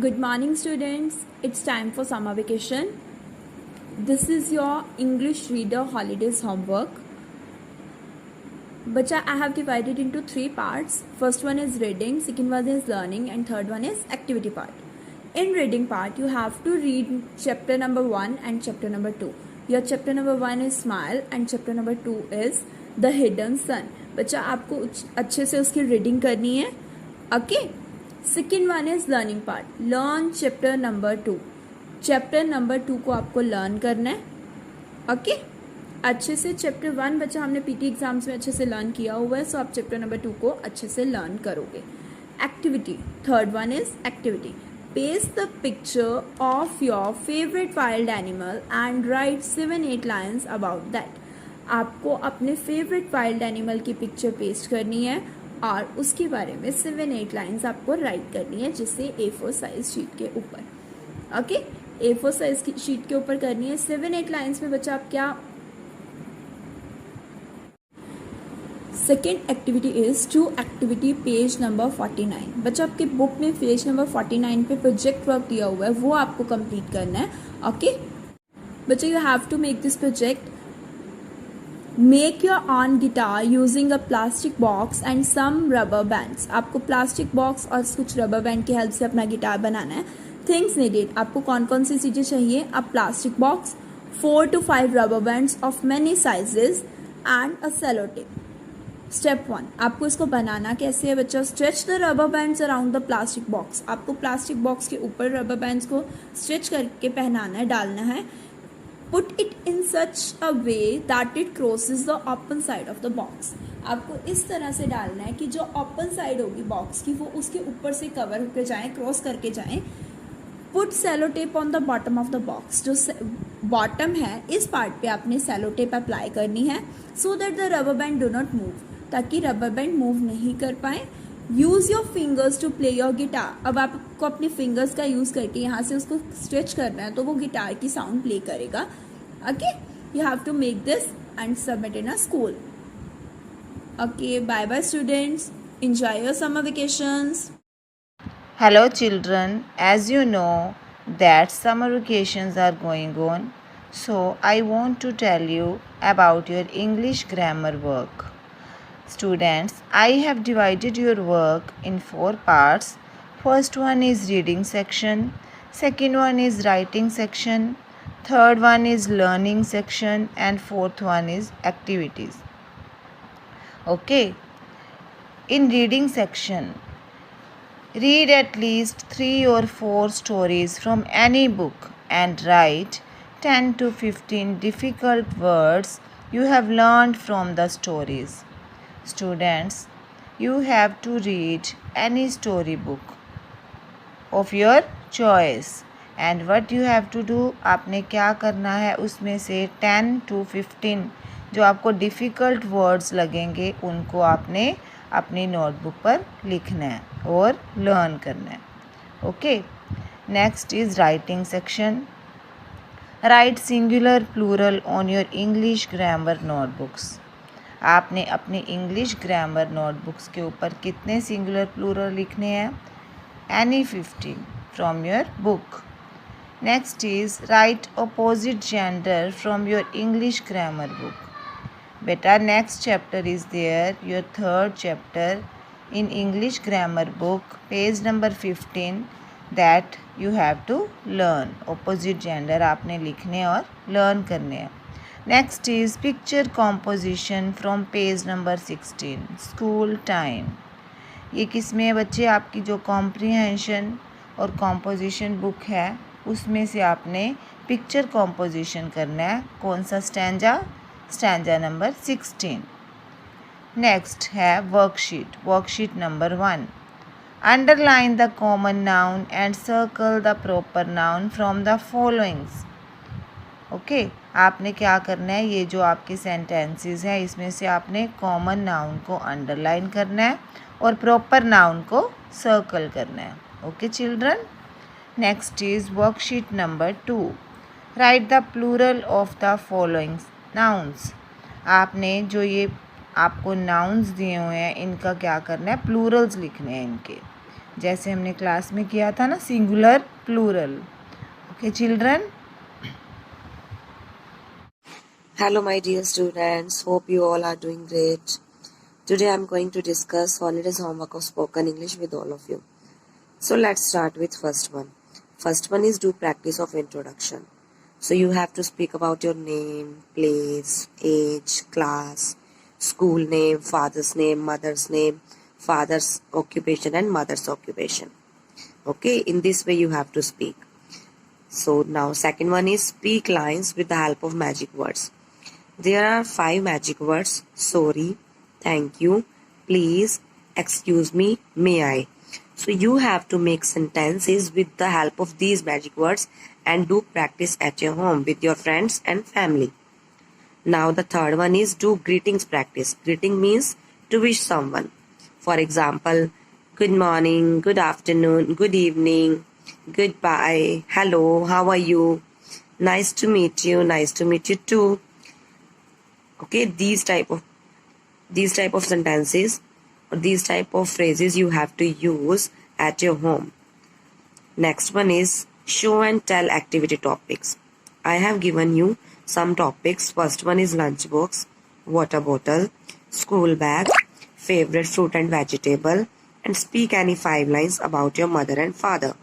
Good morning, students. It's time for summer vacation. This is your English reader holidays homework. Bacha, I have divided into 3 parts. First one is reading, second one is learning, and third one is activity part. In reading part, you have to read chapter number 1 and chapter number 2. Your chapter number 1 is Smile and chapter number 2 is The Hidden Sun. बच्चा आपको अच्छे से उसकी reading करनी है. Okay. Second one is learning part. Learn chapter number 2. Chapter number 2 को आपको learn करना है. ओके. अच्छे से चैप्टर 1 बच्चा हमने पीटी एग्जाम्स में अच्छे से लर्न किया हुआ है, सो आप चैप्टर नंबर 2 को अच्छे से लर्न करोगे. Activity. Third one is activity. Paste the picture of your favorite wild animal and write 7-8 lines about that. आपको अपने फेवरेट वाइल्ड एनिमल की पिक्चर पेस्ट करनी है और उसके बारे में 7-8 लाइन्स आपको राइट करनी है, जिससे A4 साइज शीट के ऊपर. ओके. A4 साइज की शीट के ऊपर करनी है. 7-8 लाइन्स में बच्चा आप क्या. Second activity is to activity page number 49. बच्चा आपके बुक में पेज नंबर 49 पे प्रोजेक्ट वर्क दिया हुआ है, वो आपको कंप्लीट करना है. ओके. बच्चा you have to make this project. Make your own guitar using a plastic box and some rubber bands. आपको प्लास्टिक बॉक्स और कुछ रबर बैंड की हेल्प से अपना गिटार बनाना है. Things needed. आपको कौन कौन सी चीज़ें चाहिए. A plastic box, 4 to 5 rubber bands of many sizes and a cello tape. Step 1. आपको इसको बनाना कैसे है बच्चा. Stretch the rubber bands around the plastic box. आपको प्लास्टिक बॉक्स के ऊपर रबर बैंड्स को स्ट्रेच करके पहनाना है, डालना है. Put it in such a way that it crosses the open side of the box. आपको इस तरह से डालना है कि जो ओपन साइड होगी बॉक्स की वो उसके ऊपर से कवर होकर जाए, क्रॉस करके जाए. Put cello tape on the bottom of the box. जो बॉटम है इस पार्ट पे आपने सेलो टेप अप्लाई करनी है, so that the rubber band do not move, ताकि रबर बैंड मूव नहीं कर पाए. Use your fingers to play your guitar. अब आपको अपने फिंगर्स का यूज़ करके यहाँ से उसको स्ट्रेच करना है, तो वो गिटार की साउंड प्ले करेगा. Okay. You have to make this and submit in a school. Okay. Bye bye students. enjoy your summer vacations. Hello children, as you know that summer vacations are going on, so I want to tell you about your English grammar work. Students, I have divided your work in 4 parts. First one is reading section, second one is writing section, third one is learning section, and fourth one is activities. Okay, in reading section, read at least 3 or 4 stories from any book and write 10 to 15 difficult words you have learned from the stories. Students, you have to read any storybook of your choice and what you have to do, आपने क्या करना है, उसमें से 10 to 15 जो आपको difficult words लगेंगे उनको आपने अपनी नोटबुक पर लिखना है और लर्न करना है. Okay. Next is writing section. Write singular plural on your English grammar notebooks. आपने अपनी इंग्लिश ग्रामर नोटबुक्स के ऊपर कितने सिंगुलर प्लूरल लिखने हैं. Any 15 from your book. Next is right opposite gender from your English grammar book. Beta, next chapter is there, your third chapter in English grammar book, page number 15, that you have to learn. Opposite gender आपने लिखने और learn करने हैं. Next is picture composition from page number 16, school time. ये किस में है बच्चे. आपकी जो comprehension और composition book है उसमें से आपने picture composition करना है. कौन सा स्टैंजा. Stanza number 16. नेक्स्ट है worksheet. Worksheet number 1. Underline the common noun and circle the proper noun from the followings. Okay. आपने क्या करना है, ये जो आपके सेंटेंसेस हैं इसमें से आपने कॉमन नाउन को अंडरलाइन करना है और प्रॉपर नाउन को सर्कल करना है. Okay children. Next is worksheet number 2. Write the plural of the followings nouns. आपने जो ये आपको नाउन्स दिए हुए हैं इनका क्या करना है, प्लूरल्स लिखने हैं इनके. जैसे हमने क्लास में किया था ना, singular plural. Okay children. Hello, my dear students. Hope you all are doing great. Today I'm going to discuss holidays homework of spoken English with all of you. So let's start with first one. First one is do practice of introduction. So you have to speak about your name, place, age, class, school name, father's name, mother's name, father's occupation and mother's occupation. Okay, in this way you have to speak. So now second one is speak lines with the help of magic words. There are 5 magic words: sorry, thank you, please, excuse me, may I. So you have to make sentences with the help of these magic words and do practice at your home with your friends and family. Now the third one is do greetings practice. Greeting means to wish someone. For example, good morning, good afternoon, good evening, goodbye, hello, how are you, nice to meet you too. Okay, these type of sentences or these type of phrases you have to use at your home. Next one is show and tell activity topics. I have given you some topics. First one is lunchbox, water bottle, school bag, favorite fruit and vegetable, and speak any 5 lines about your mother and father.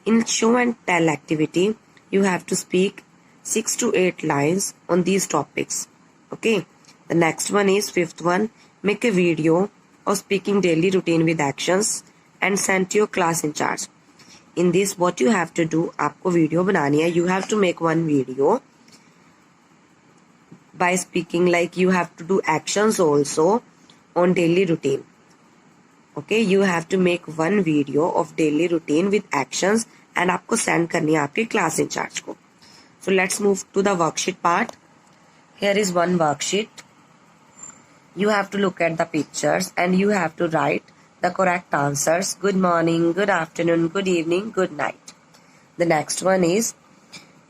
In show and tell activity, you have to speak 6 to 8 lines on these topics. Okay, the next one is fifth one, make a video of speaking daily routine with actions and send to your class in charge. In this what you have to do, आपको video बनानी है. You have to make one video by speaking, like you have to do actions also on daily routine. Okay, you have to make one video of daily routine with actions and आपको send करनी है आपके class in charge को. So let's move to the worksheet part. Here is one worksheet. You have to look at the pictures and you have to write the correct answers. Good morning, good afternoon, good evening, good night. The next one is,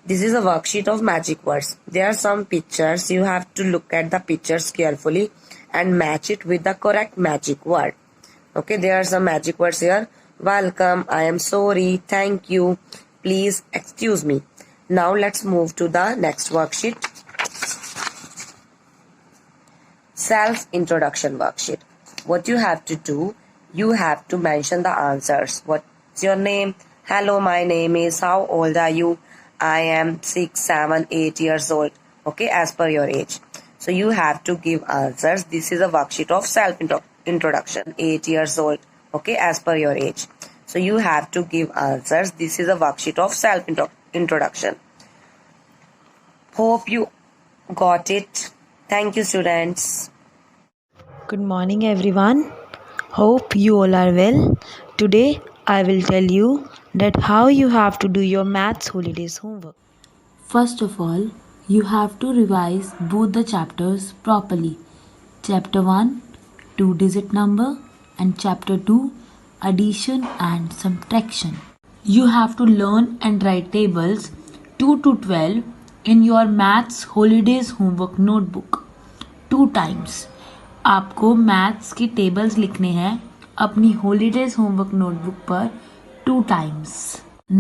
this is a worksheet of magic words. There are some pictures. You have to look at the pictures carefully and match it with the correct magic word. Okay, there are some magic words here. Welcome, I am sorry, thank you, please, excuse me. Now let's move to the next worksheet. Self-introduction worksheet. What you have to do, you have to mention the answers. What's your name? Hello, my name is. How old are you? I am 6, 7, 8 years old. Okay, as per your age. So you have to give answers. This is a worksheet of self-introduction. 8 years old. Okay, as per your age. So you have to give answers. This is a worksheet of self-introduction. Hope you got it. Thank you, students. Good morning, everyone. Hope you all are well. Today, I will tell you that how you have to do your maths holidays homework. First of all, you have to revise both the chapters properly. Chapter 1, 2-digit number, and Chapter 2, addition and subtraction. You have to learn and write tables 2 to 12 in your maths holidays homework notebook 2 times. आपको maths की tables लिखने हैं अपनी holidays homework notebook पर 2 times.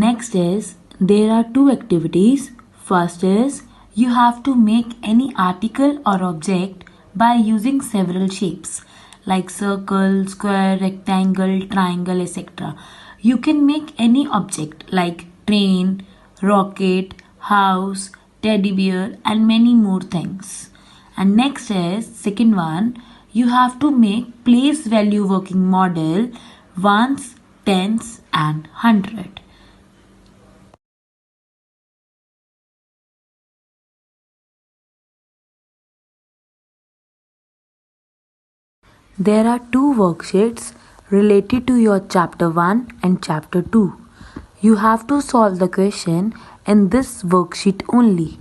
Next is, there are 2 activities. First is, you have to make any article or object by using several shapes like circle, square, rectangle, triangle, etc. You can make any object like train, rocket, house, teddy bear and many more things. And next is, second one, you have to make place value working model ones, tens and 100. There are 2 worksheets related to your chapter 1 and chapter 2. You have to solve the question in this worksheet only.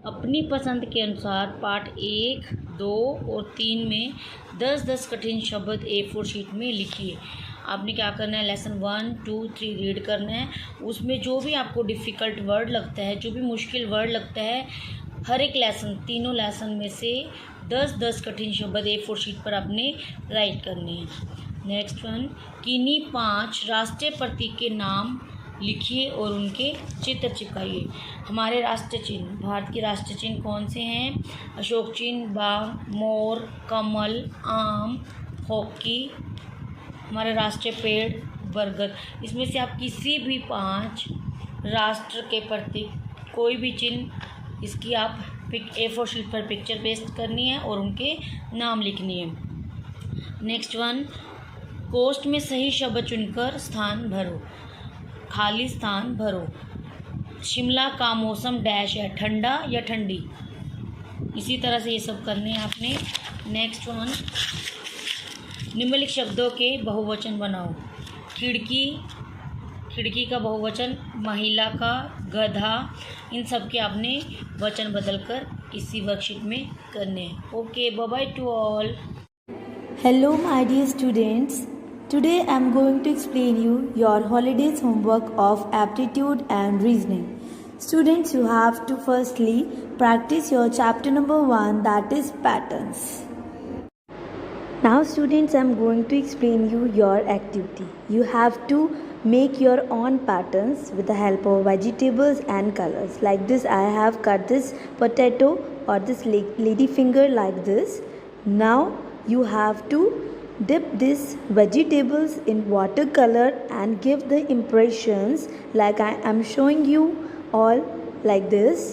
अपनी पसंद के अनुसार part 1, 2 और 3 में 10-10 कठिन शब्द A4 sheet में लिखिए. आपने क्या करना है, लेसन 1, 2, 3 रीड करना है. उसमें जो भी आपको डिफ़िकल्ट वर्ड लगता है, जो भी मुश्किल वर्ड लगता है, हर एक लेसन, तीनों लेसन में से 10 कठिन शब्द A4 शीट पर आपने राइट करने हैं। नेक्स्ट वन, किन्हीं 5 राष्ट्रीय प्रतीक के नाम लिखिए और उनके चित्र चिपकाइए। हमारे राष्ट्रीय चिन्ह, भारत के राष्ट्रीय चिन्ह कौन से हैं? अशोक चिन्ह, बाघ, मोर, कमल, आम, हॉकी, हमारा राष्ट्रीय पेड़ बरगद। इसमें से आप किसी भी 5 राष्ट्र के प्रतीक कोई भी चिन्ह, इसकी आप A4 शीट पर पिक्चर पेस्ट करनी है और उनके नाम लिखनी है। नेक्स्ट वन, कोष्ठ में सही शब्द चुनकर स्थान भरो, खाली स्थान भरो। शिमला का मौसम डैश है, ठंडा या ठंडी। इसी तरह से ये सब करने हैं आपने। नेक्स्ट वन, निम्नलिखित शब्दों के बहुवचन बनाओ। खिड़की, खिड़की का बहुवचन, महिला का, गधा, इन सब के आपने वचन बदलकर इसी वर्कशीट में करने हैं। Okay, bye bye to all. Hello my dear students. Today I am going to explain you your holidays homework of aptitude and reasoning. Students, you have to firstly practice your chapter number 1, that is patterns. Now students, I am going to explain you your activity. You have to make your own patterns with the help of vegetables and colors. Like this, I have cut this potato or this lady finger like this. Now you have to dip these vegetables in watercolor and give the impressions like I am showing you all like this.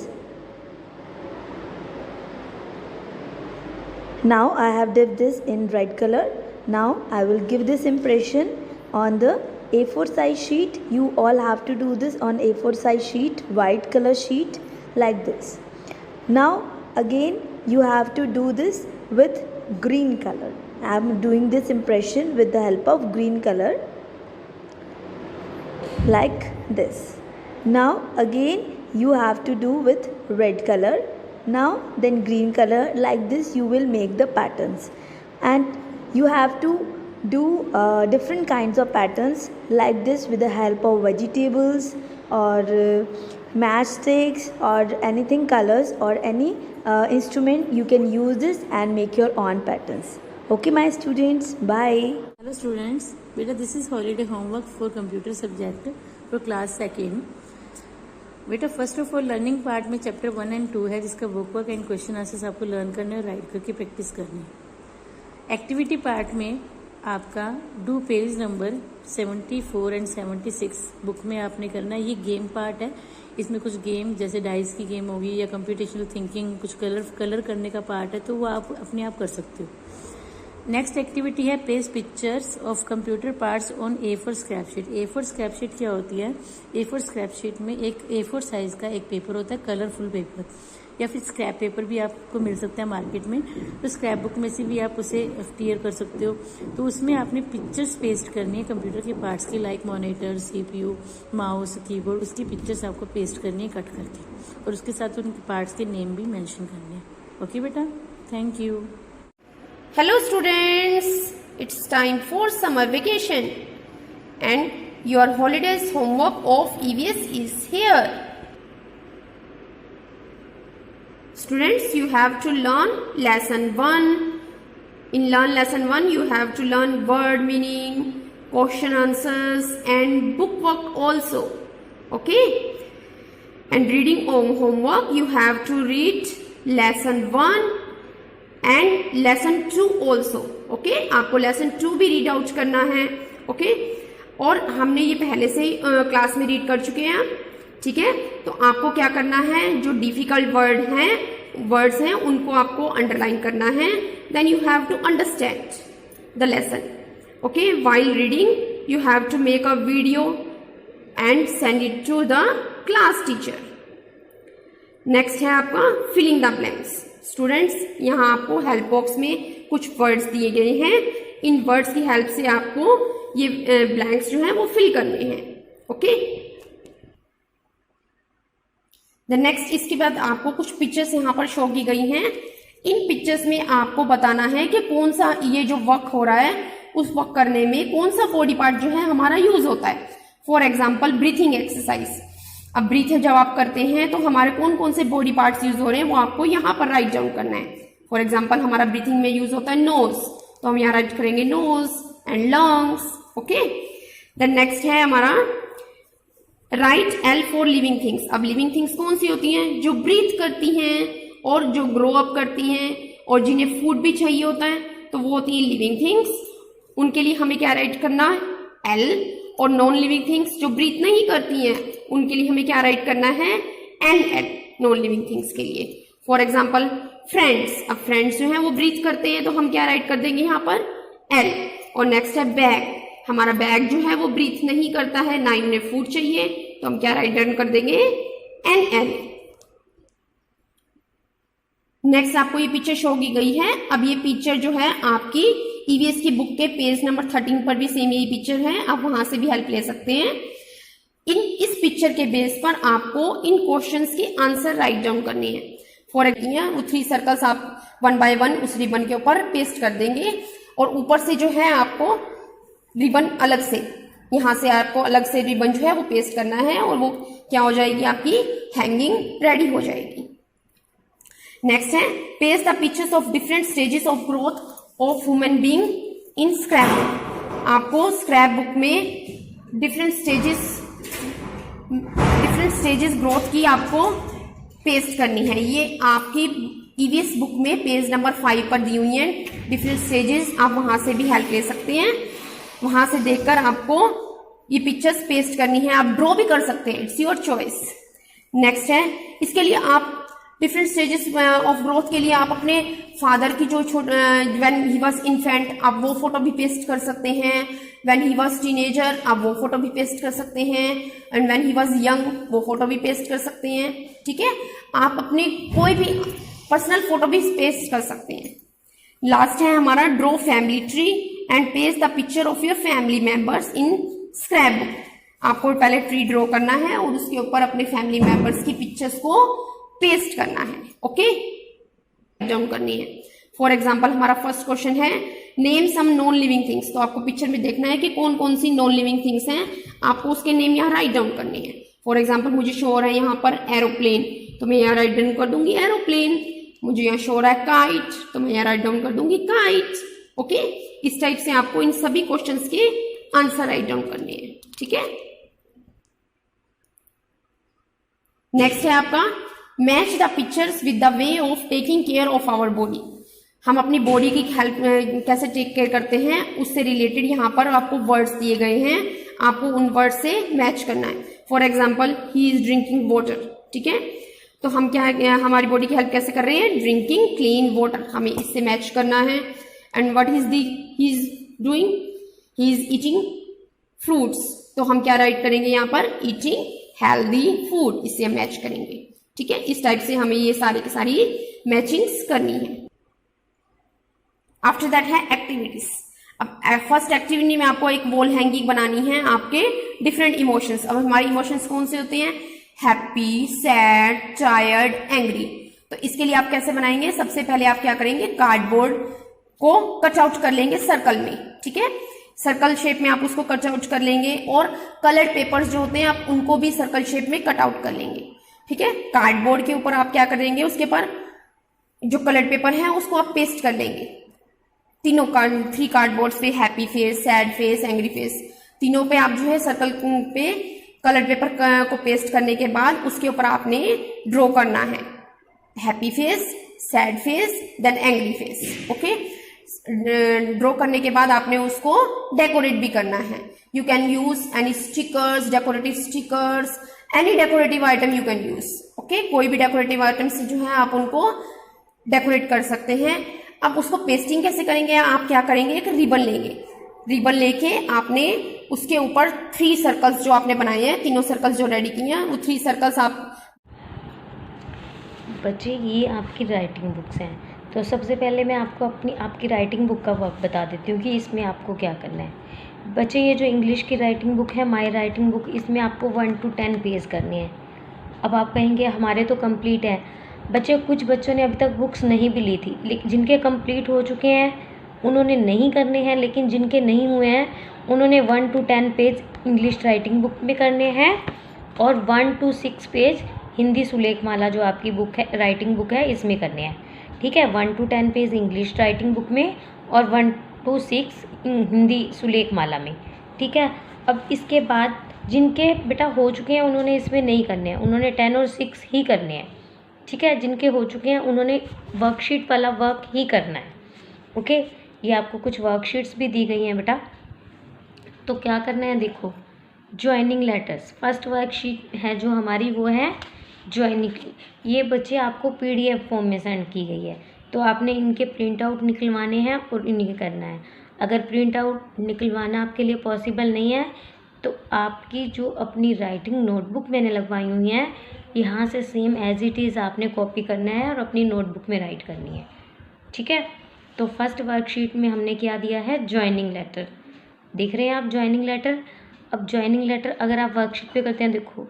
Now I have dipped this in red color. Now I will give this impression on the A4 size sheet. You all have to do this on A4 size sheet, white color sheet like this. Now again you have to do this with green color. I am doing this impression with the help of green color like this. Now again you have to do with red color. Now then green color, like this you will make the patterns. And you have to do different kinds of patterns like this with the help of vegetables or matchsticks or anything colors or any instrument. You can use this and make your own patterns. Okay my students, bye. Hello students, beta this is holiday homework for computer subject for class 2nd. बेटा first of all learning part में chapter 1 and 2 है, जिसका book work and question answers आपको learn करने और right करके practice करनी है। एक्टिविटी पार्ट में आपका do page number 74 and 76 book में आपने करना है। ये गेम पार्ट है, इसमें कुछ गेम जैसे डाइस की गेम होगी या कंप्यूटेशनल थिंकिंग, कुछ कलर करने का पार्ट है, तो वो आप अपने आप कर सकते हो। नेक्स्ट एक्टिविटी है paste pictures of computer parts on A4 scrap sheet. A4 scrap sheet क्या होती है? A4 स्क्रैप शीट में एक A4 साइज का एक पेपर होता है, कलरफुल पेपर, या फिर स्क्रैप पेपर भी आपको मिल सकता है मार्केट में। तो स्क्रैप बुक में से भी आप उसे टीयर कर सकते हो। तो उसमें आपने पिक्चर्स पेस्ट करनी है कंप्यूटर के पार्ट्स की, like monitor, CPU, mouse, keyboard, उसकी पिक्चर्स आपको पेस्ट करनी है कट करके, और उसके साथ उनके पार्ट्स के नेम भी मेंशन करने हैं। ओके बेटा, thank you. Hello students, it's time for summer vacation and your holidays homework of EVS is here. Students, you have to learn lesson 1. In lesson 1 you have to learn word meaning, question answers and book work also. Okay? And reading homework, you have to read lesson 1 and lesson 2 also. Okay, आपको lesson 2 भी read out करना है। Okay, और हमने ये पहले से ही class में रीड कर चुके हैं, ठीक है। तो आपको क्या करना है, जो डिफिकल्ट वर्ड्स हैं उनको आपको अंडरलाइन करना है। Then you have to understand the lesson. Okay, while reading you have to make a video and send it to the class teacher. Next है आपका फिलिंग द ब्लैंक्स। स्टूडेंट्स, यहाँ आपको help box में कुछ words दिए गए हैं, इन words की हेल्प से आपको ये ब्लैंक्स जो हैं वो फिल करने हैं। ओके, द नेक्स्ट, इसके बाद आपको कुछ पिक्चर्स यहाँ पर शो की गई हैं। इन पिक्चर्स में आपको बताना है कि कौन सा ये जो वर्क हो रहा है उस वर्क करने में कौन सा बॉडी पार्ट जो है हमारा यूज होता है। For example breathing exercise. अब ब्रीथ जब आप करते हैं तो हमारे कौन कौन से बॉडी पार्ट्स यूज हो रहे हैं वो आपको यहाँ पर राइट डाउन करना है। फॉर एग्जाम्पल हमारा ब्रीथिंग में यूज होता है नोज, तो हम यहाँ राइट करेंगे nose and lungs. Okay, then next है हमारा write L for living things. अब लिविंग थिंग्स कौन सी होती हैं? जो ब्रीथ करती हैं और जो ग्रो अप करती हैं और जिन्हें फूड भी चाहिए होता है, तो वो होती हैं लिविंग थिंग्स। उनके लिए हमें क्या राइट करना है? एल। और नॉन लिविंग थिंग्स जो ब्रीथ नहीं करती हैं, उनके लिए हमें क्या राइट करना है? N L, non living things के लिए। फॉर एग्जाम्पल फ्रेंड्स, अब फ्रेंड्स जो है वो ब्रीथ करते हैं, तो हम क्या राइट कर देंगे यहाँ पर? एल। और नेक्स्ट है बैग। हमारा बैग जो है वो ब्रीथ नहीं करता है, ना ही उन्हें फूड चाहिए, तो हम क्या राइट डाउन कर देंगे? N L. नेक्स्ट आपको ये पिक्चर शो की गई है। अब ये पिक्चर जो है आपकी ईवीएस की बुक के पेज नंबर 13 पर भी सेम यही पिक्चर है, आप वहां से भी हेल्प ले सकते हैं। इस पिक्चर के बेस पर आपको इन क्वेश्चंस के आंसर राइट डाउन करने हैं। फॉर एग्जाम्पल वो 3 सर्कल्स आप 1 बाय 1 उस रिबन के ऊपर पेस्ट कर देंगे, और ऊपर से जो है आपको रिबन अलग से, यहाँ से आपको अलग से रिबन जो है वो पेस्ट करना है, और वो क्या हो जाएगी? आपकी हैंगिंग रेडी हो जाएगी। नेक्स्ट है paste the pictures of different stages of growth of human being in scrap book. आपको स्क्रैप बुक में डिफरेंट स्टेजेस ग्रोथ की आपको पेस्ट करनी है। ये आपकी ईवीएस बुक में पेज नंबर 5 पर दी हुई है डिफरेंट स्टेजेस, आप वहां से भी हेल्प ले सकते हैं। वहां से देखकर आपको ये पिक्चर्स पेस्ट करनी है। आप ड्रॉ भी कर सकते हैं, इट्स योर चॉइस। नेक्स्ट है इसके लिए आप डिफरेंट स्टेजेस ऑफ ग्रोथ के लिए आप अपने फादर की जो व्हेन ही वाज इन्फेंट, आप वो फोटो भी पेस्ट कर सकते हैं। व्हेन ही वाज टीनेजर, आप वो फोटो भी पेस्ट कर सकते हैं। And when he was young, वो फोटो भी पेस्ट कर सकते हैं। ठीक है, आप अपने कोई भी पर्सनल फोटो भी पेस्ट कर सकते हैं। लास्ट है हमारा draw family tree and paste the picture of your family members in scrap book. आपको पहले ट्री ड्रॉ करना है और उसके ऊपर अपने फैमिली मेंबर्स की पिक्चर्स को पेस्ट करना है। ओके, डाउन करनी है। फॉर एग्जाम्पल हमारा फर्स्ट क्वेश्चन है name some non living things. तो आपको पिक्चर में देखना है कि कौन कौन सी नॉन लिविंग थिंग्स हैं, आपको उसके नेम यहाँ राइट डाउन करने हैं। फॉर एग्जाम्पल मुझे शो हो रहा है यहाँ पर एरोप्लेन, तो मैं यहाँ राइट डाउन कर दूंगी एरोप्लेन। मुझे यहाँ शो हो रहा है काइट, तो मैं यहाँ राइट डाउन कर दूंगी काइट। ओके, इस टाइप से आपको इन सभी क्वेश्चंस के आंसर राइट डाउन करने हैं। ठीक है, नेक्स्ट है आपका match the pictures with the way of taking care of our body. हम अपनी बॉडी की हेल्प कैसे टेक केयर करते हैं, उससे रिलेटेड यहाँ पर आपको वर्ड्स दिए गए हैं, आपको उन वर्ड से मैच करना है। For example he is drinking water. ठीक है, तो हम क्या हमारी बॉडी की हेल्प कैसे कर रहे हैं? ड्रिंकिंग क्लीन वाटर, हमें इससे मैच करना है। And what is the he is doing? He is eating fruits, तो हम क्या राइट करेंगे यहाँ पर? ईटिंग हेल्दी फूड, इससे हम मैच करेंगे। ठीक है, इस टाइप से हमें ये सारी की सारी मैचिंग्स करनी है। आफ्टर दैट है एक्टिविटीज। अब फर्स्ट एक्टिविटी में आपको एक वॉल हैंगिंग बनानी है आपके डिफरेंट इमोशंस। अब हमारे इमोशंस कौन से होते हैं? Happy, sad, tired, angry. तो इसके लिए आप कैसे बनाएंगे? सबसे पहले आप क्या करेंगे? कार्डबोर्ड को कट आउट कर लेंगे सर्कल में। ठीक है, सर्कल शेप में आप उसको कट आउट कर लेंगे, और कलर्ड पेपर्स जो होते हैं आप उनको भी सर्कल शेप में कट आउट कर लेंगे। ठीक है, कार्डबोर्ड के ऊपर आप क्या करेंगे? उसके पर जो कलर्ड पेपर है उसको आप पेस्ट कर लेंगे। तीनों 3 कार्डबोर्ड्स पे happy face, sad face, angry face, तीनों पे आप जो है सर्कल पे कलर पेपर को पेस्ट करने के बाद उसके ऊपर आपने ड्रॉ करना है happy face, sad face, then angry face. Okay, draw करने के बाद आपने उसको डेकोरेट भी करना है। You can use any stickers, decorative stickers, any decorative item you can use. Okay, कोई भी डेकोरेटिव आइटम से जो है आप उनको डेकोरेट कर सकते हैं। अब उसको पेस्टिंग कैसे करेंगे? आप क्या करेंगे? एक रिबन लेंगे, रिबन लेके आपने उसके ऊपर 3 सर्कल्स जो आपने बनाए हैं, तीनों सर्कल्स जो रेडी किए हैं, वो 3 सर्कल्स आप बच्चे ये आपकी राइटिंग बुक्स हैं, तो सबसे पहले मैं आपको आपकी राइटिंग बुक का वर्क बता देती हूँ कि इसमें आपको क्या करना है। बच्चे ये जो इंग्लिश की राइटिंग बुक है, माय राइटिंग बुक, इसमें आपको 1 to 10 पेज करने हैं। अब आप कहेंगे हमारे तो कंप्लीट है। बच्चे, कुछ बच्चों ने अभी तक बुक्स नहीं भी ली थी, लेकिन जिनके कंप्लीट हो चुके हैं उन्होंने नहीं करने हैं, लेकिन जिनके नहीं हुए हैं उन्होंने 1 to 10 page English writing book में करने हैं, और 1 to 6 पेज हिंदी सुलेखमाला जो आपकी बुक है, राइटिंग बुक है, इसमें करने हैं। ठीक है। 1 to 10 page English writing book में और 1 to 6 हिंदी सुलेख माला में, ठीक है। अब इसके बाद जिनके बेटा हो चुके हैं उन्होंने इसमें नहीं करने हैं, उन्होंने 10 और 6 ही करने हैं, ठीक है। जिनके हो चुके हैं उन्होंने वर्कशीट वाला वर्क ही करना है, ओके। ये आपको कुछ वर्कशीट्स भी दी गई हैं बेटा, तो क्या करना है देखो। ज्वाइनिंग लेटर्स फर्स्ट वर्कशीट है जो हमारी, वो है ज्वाइनिंग। ये बच्चे आपको PDF फॉर्म में सेंड की गई है, तो आपने इनके प्रिंट आउट निकलवाने हैं और इन्हें करना है। अगर प्रिंट आउट निकलवाना आपके लिए पॉसिबल नहीं है तो आपकी जो अपनी राइटिंग नोटबुक मैंने लगवाई हुई है यहाँ से सेम एज इट इज़ आपने कॉपी करना है और अपनी नोटबुक में राइट करनी है, ठीक है। तो फर्स्ट वर्कशीट में हमने क्या दिया है, ज्वाइनिंग लेटर। देख रहे हैं आप ज्वाइनिंग लेटर। अब ज्वाइनिंग लेटर अगर आप वर्कशीट पे करते हैं, देखो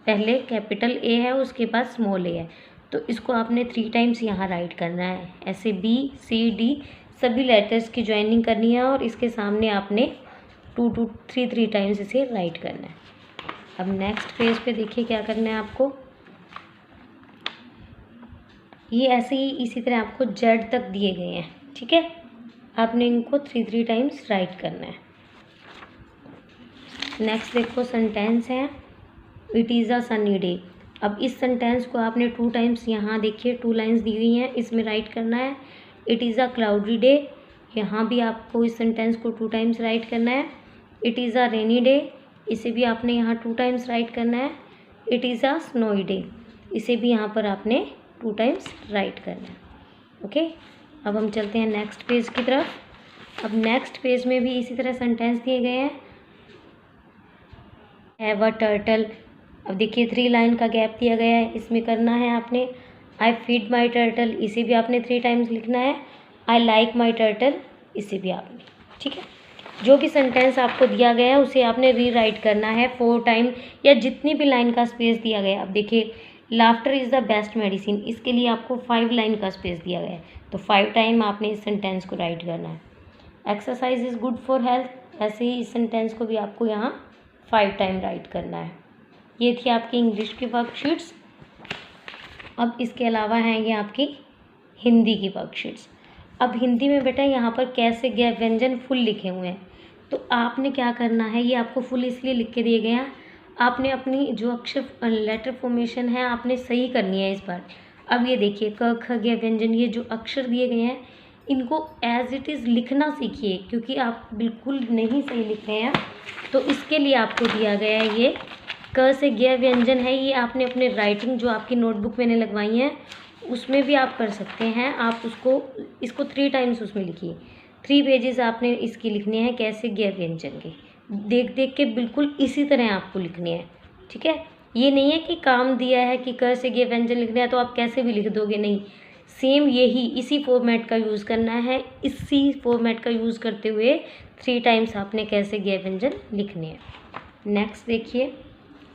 पहले कैपिटल A है, उसके बाद स्मॉल a है, तो इसको आपने 3 टाइम्स यहाँ राइट करना है। ऐसे B C D सभी लेटर्स की ज्वाइनिंग करनी है और इसके सामने आपने 2 to 3 टाइम्स इसे राइट करना है। अब नेक्स्ट पेज पे देखिए क्या करना है आपको। ये ऐसे ही इसी तरह आपको Z तक दिए गए हैं, ठीक है। आपने इनको 3 टाइम्स राइट करना है। नेक्स्ट देखो सेंटेंस है, it is a sunny day. अब इस सेंटेंस को आपने 2 टाइम्स, यहाँ देखिए 2 लाइन्स दी हुई हैं, इसमें राइट करना है। It is a cloudy day, यहाँ भी आपको इस सेंटेंस को 2 टाइम्स राइट करना है। It is a rainy day, इसे भी आपने यहाँ 2 टाइम्स राइट करना है। It is a snowy day, इसे भी यहाँ पर आपने 2 टाइम्स राइट करना है, ओके। अब हम चलते हैं नेक्स्ट पेज की तरफ। अब नेक्स्ट पेज में भी इसी तरह सेंटेंस दिए गए हैं। हैव अ टर्टल, अब देखिए 3 लाइन का गैप दिया गया है, इसमें करना है आपने आई फीड माई टर्टल, इसे भी आपने 3 टाइम्स लिखना है। आई लाइक माई टर्टल, इसे भी आपने, ठीक है। जो भी सेंटेंस आपको दिया गया है उसे आपने रीराइट करना है 4 टाइम, या जितनी भी लाइन का स्पेस दिया गया है। अब देखिए laughter is the best medicine, इसके लिए आपको 5 लाइन का स्पेस दिया गया है, तो 5 टाइम आपने इस सेंटेंस को राइट करना है। Exercise is good for health, ऐसे ही इस सेंटेंस को भी आपको यहाँ 5 टाइम राइट करना है। ये थी आपकी इंग्लिश की वर्कशीट्स। अब इसके अलावा हैं ये आपकी हिंदी की वर्कशीट्स। अब हिंदी में बेटा यहाँ पर कैसे गए व्यंजन फुल लिखे हुए हैं, तो आपने क्या करना है, ये आपको फुल इसलिए लिख के दिए गए हैं, आपने अपनी जो अक्षर लेटर फॉर्मेशन है आपने सही करनी है इस बार। अब ये देखिए क ख ग व्यंजन, ये जो अक्षर दिए गए हैं इनको एज इट इज़ लिखना सीखिए, क्योंकि आप बिल्कुल नहीं सही लिख रहे हैं। तो इसके लिए आपको दिया गया है ये क से ग व्यंजन है, ये आपने अपने राइटिंग जो आपकी नोटबुक मैंने लगवाई है उसमें भी आप कर सकते हैं। आप इसको 3 टाइम्स उसमें लिखिए। 3 पेजेस आपने इसकी लिखने हैं कैसे ग व्यंजन के, देख देख के बिल्कुल इसी तरह आपको लिखने हैं, ठीक है। ये नहीं है कि काम दिया है कि क से ग व्यंजन लिखना है तो आप कैसे भी लिख दोगे, नहीं, सेम यही इसी फॉर्मेट का यूज़ करना है। इसी फॉर्मेट का यूज़ करते हुए 3 टाइम्स आपने कैसे ग व्यंजन लिखने हैं। नेक्स्ट देखिए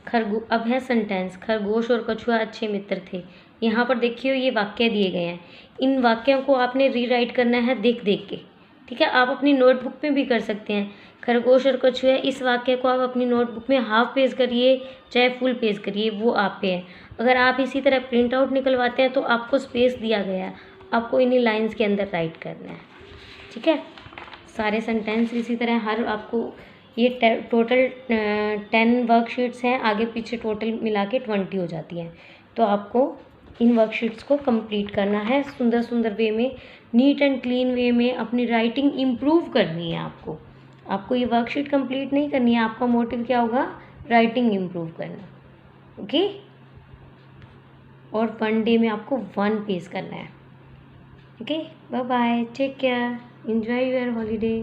अब है सेंटेंस, खरगोश और कछुआ अच्छे मित्र थे। यहाँ पर देखिए ये वाक्य दिए गए हैं, इन वाक्यों को आपने रीराइट करना है देख देख के, ठीक है। आप अपनी नोटबुक में भी कर सकते हैं। खरगोश और कछुआ, इस वाक्य को आप अपनी नोटबुक में हाफ पेज करिए चाहे फुल पेज करिए, वो आप पे है। अगर आप इसी तरह प्रिंट आउट निकलवाते हैं तो आपको स्पेस दिया गया है, आपको इन्हीं लाइंस के अंदर राइट करना है, ठीक है। सारे सेंटेंस इसी तरह हर आपको ये टोटल 10 वर्कशीट्स हैं, आगे पीछे टोटल मिला के 20 हो जाती हैं। तो आपको इन वर्कशीट्स को कंप्लीट करना है सुंदर सुंदर वे में, नीट एंड क्लीन वे में। अपनी राइटिंग इम्प्रूव करनी है आपको ये वर्कशीट कंप्लीट नहीं करनी है। आपका मोटिव क्या होगा, राइटिंग इम्प्रूव करना, ओके। और 1 डे में आपको 1 पेज करना है, okay. Bye bye, take care, enjoy your holiday.